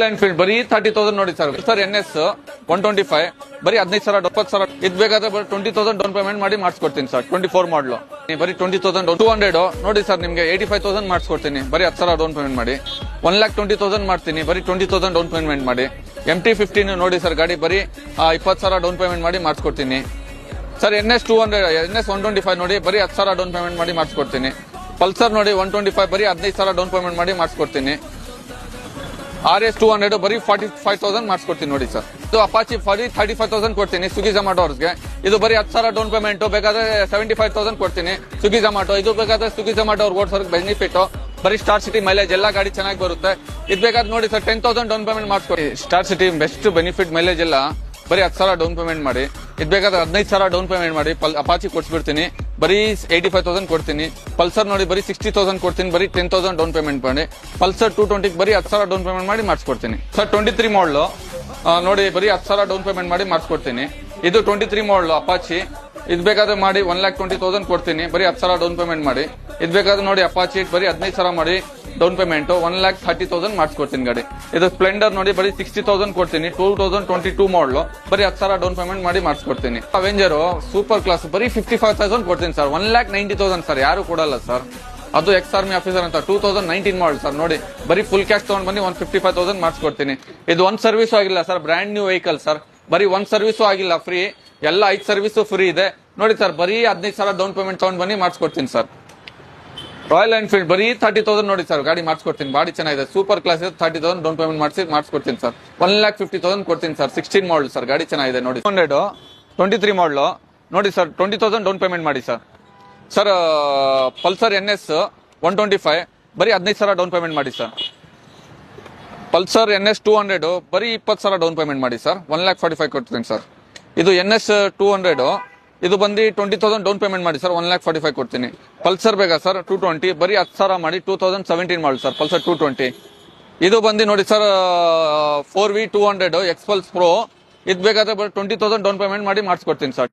Enfield ಬರೀ 30,000 ನೋಡಿ sir. Sir NS 125 ಬರೀ 15,000 20,000 ಇದ್ ಬೇಕಾದ್ರೆ ಬರೀ 20,000 ಡೌನ್ ಪೇಮೆಂಟ್ ಮಾಡಿ ಮಾಡಿಸ್ಕೊಡ್ತೀನಿ ಸರ್. 24 ಮಾಡಲು ಬರೀ 20,000 200 ನೋಡಿ ಸರ್. ನಿಮ್ಗೆ 85,000 ಮಾಡಿಸ್ಕೊಡ್ತೀನಿ ಬರೀ 10,000 ಡೌನ್ ಪೇಮೆಂಟ್ ಮಾಡಿ. 1,20,000 ಮಾಡ್ತೀನಿ ಬರೀ 20,000 ಡೌನ್ ಪೇಮೆಂಟ್ ಮಾಡಿ. MT-15 ನೋಡಿ ಸರ್ ಗಾಡಿ ಬರೀ 20,000 ಡೌನ್ ಪೇಮೆಂಟ್ ಮಾಡಿ ಮಾಡಿಸ್ಕೊಡ್ತೀನಿ ಸರ್. NS 200 NS 125 ನೋಡಿ ಬರೀ 10,000 ಡೌನ್ ಪೇಮೆಂಟ್ ಮಾಡಿ ಮಾಡಿಸ್ಕೊಡ್ತೀನಿ. ಪಲ್ಸರ್ ನೋಡಿ 125 ಬರೀ 15,000 ಡೌನ್ ಪೇಮೆಂಟ್ ಮಾಡಿ ಮಾಡಿಸ್ಕೊಡ್ತೀನಿ. RS 200 ಬರೀ 45,000 ಮಾಡಿಸ್ಕೊಡ್ತೀನಿ ನೋಡಿ ಸರ್. ಇದು ಅಪಾಚಿ ಬರೀ 35,000 ಕೊಡ್ತೀನಿ ಸ್ವಿಗ್ಗಿ ಝೊಮ್ಯಾಟೊ ಅವ್ರಿಗೆ. ಇದು ಬರೀ 10,000 ಡೌನ್ ಪೇಮೆಂಟ್, ಬೇಕಾದ್ರೆ 75,000 ಕೊಡ್ತೀನಿ ಸ್ವಿಗ್ಗಿ ಝೊಮ್ಯಾಟೊ. ಇದು ಬೇಕಾದ್ರೆ ಸ್ವಿಗ್ಗಿ ಝೊಮ್ಯಾಟೊ ಅವ್ರು ಓಡಿಸೋರ್ಗೆ ಬೆನಿಫಿಟ್. ಬರೀ ಸ್ಟಾರ್ ಸಿಟಿ ಮೈಲೇಜ್ ಎಲ್ಲ ಗಾಡಿ ಚೆನ್ನಾಗಿ ಬರುತ್ತೆ. ಇದು ಬೇಕಾದ್ರೆ ನೋಡಿ ಸರ್ 10,000 ಡೌನ್ ಪೇಮೆಂಟ್ ಮಾಡಿಸ್ಕೊಡಿ. Star City best benefit mileage ಎಲ್ಲ ಬರೀ 10,000 ಡೌನ್ ಪೇಮೆಂಟ್ ಮಾಡಿ. ಇದು ಬೇಕಾದ್ರೆ 15,000 ಡೌನ್ ಪೇಮೆಂಟ್ ಮಾಡಿ. ಅಪಾಚಿ ಕೊಡ್ಸ್ಬಿಡ್ತೀನಿ ಬರೀ 85,000 ಕೊಡ್ತೀನಿ. ಪಲ್ಸರ್ ನೋಡಿ ಬರೀ 60,000 ಕೊಡ್ತೀನಿ ಬರೀ 10,000 ಡೌನ್ ಪೇಮೆಂಟ್ ಮಾಡಿ. ಪಲ್ಸರ್ 220 ಬರೀ 10,000 ಡೌನ್ ಪೇಮೆಂಟ್ ಮಾಡಿ ಮಾಡಿಸ್ಕೊಡ್ತೀನಿ ಸರ್. 23 ಮಾಡಲು ನೋಡಿ ಬರೀ 10,000 ಡೌನ್ ಪೇಮೆಂಟ್ ಮಾಡಿ ಮಾಡಿಸ್ಕೊಡ್ತೀನಿ. ಇದು 23 ಮಾಡಲು ಅಪಾಚಿ. ಇದು ಬೇಕಾದ್ರೆ ಮಾಡಿ 1,20,000 ಕೊಡ್ತೀನಿ ಬರೀ 10,000 ಡೌನ್ ಪೇಮೆಂಟ್ ಮಾಡಿ. ಇದು ಬೇಕಾದ್ರೆ ನೋಡಿ ಅಪಾಚಿ ಬರೀ 15,000 ಮಾಡಿ ಡೌನ್ ಪೇಮೆಂಟ್ 1,30,000 ಮಾಡಿಸ್ಕೊಡ್ತೀನಿ ಗಾಡಿ. ಇದು ಸ್ಪ್ಲೆಂಡರ್ ನೋಡಿ ಬರೀ 60,000 ಕೊಡ್ತೀನಿ 2022 ಮಾಡಲು ಬರೀ 10,000 ಡೌನ್ ಪೇಮೆಂಟ್ ಮಾಡಿ ಮಾಡಿಸ್ಕೊಡ್ತೀನಿ. ಅವೆಂಜರ್ ಸೂಪರ್ ಕ್ಲಾಸ್ ಬರೀ 55,000 ಕೊಡ್ತೀನಿ ಸರ್. 1,90,000 ಸರ್ ಯಾರು ಕೊಡಲ್ಲ ಸರ್. ಅದು ಎಕ್ಸ್ ಆರ್ಮಿ ಆಫೀಸರ್ ಅಂತ 2019 ಮಾಡಲ್ ಸರ್. ನೋಡಿ ಬರೀ ಫುಲ್ ಕ್ಯಾಶ್ ತಗೊಂಡ್ ಬನ್ನಿ 155,000 ಮಾಡಿಸ್ಕೊಡ್ತೀನಿ. ಇದು ಒಂದ್ ಸರ್ವಿಸ್ ಆಗಿಲ್ಲ sir, brand new vehicle sir. ಬರೀ ಒಂದ್ ಸರ್ವಿಸು ಆಗಿಲ್ಲ, ಫ್ರೀ ಎಲ್ಲ 5 ಸರ್ವಿಸು ಫ್ರೀ ಇದೆ ನೋಡಿ ಸರ್. ಬರೀ 15,000 ಡೌನ್ ಪೇಮೆಂಟ್ ತಗೊಂಡ್ ಬನ್ನಿ ಮಾಡಿಸ್ಕೊಡ್ತೀನಿ ಸರ್. ರಾಯಲ್ ಎನ್ಫೀಲ್ಡ್ ಬರೀ 30,000 ನೋಡಿ ಸರ್ ಗಾಡಿ ಮಾಡಿಸ್ಕೊಡ್ತೀನಿ. ಬಾಡಿ ಚೆನ್ನಾಗಿದೆ, ಸೂಪರ್ ಕ್ಲಾಸ್ ಇದೆ. 30,000 ಡೌನ್ ಪೇಮೆಂಟ್ ಮಾಡಿಸ್ಕೊಡ್ತೀನಿ ಸರ್. 1,50,000 ಕೊಡ್ತೀನಿ ಸರ್. 16 ಮಾಡಲ್ ಸರ್, ಗಾಡಿ ಚೆನ್ನಾಗಿದೆ ನೋಡಿ. 23 ಮಾಡಲು ನೋಡಿ ಸರ್ 20,000 ಡೌನ್ ಪೇಮೆಂಟ್ ಮಾಡಿ ಸರ್. ಸರ್ ಪಲ್ಸರ್ NS 125 ಬರೀ 15,000 ಡೌನ್ ಪೇಮೆಂಟ್ ಮಾಡಿ ಸರ್. ಪಲ್ಸರ್ NS 200 ಬರೀ 20,000 ಡೌನ್ ಪೇಮೆಂಟ್ ಮಾಡಿ ಸರ್. 1,45,000 ಕೊಡ್ತೀನಿ ಸರ್. ಇದು NS 200 ಇದು ಬಂದು 20,000 ಡೌನ್ ಪೇಮೆಂಟ್ ಮಾಡಿ ಸರ್. 1,45,000 ಕೊಡ್ತೀನಿ. ಪಲ್ಸರ್ ಬೇಕಾ ಸರ್ 220 ಬರೀ 10,000 ಮಾಡಿ 2017 ಮಾಡಲ್ ಸರ್. ಪಲ್ಸರ್ 220 ಇದು ಬಂದು ನೋಡಿ ಸರ್ 4V 200 ಎಕ್ಸ್ಪಲ್ಸ್ ಪ್ರೋ. ಇದು ಬೇಕಾದ್ರೆ ಬರೀ 20,000 ಡೌನ್ ಪೇಮೆಂಟ್ ಮಾಡಿ ಮಾಡಿಸ್ಕೊಡ್ತೀನಿ ಸರ್.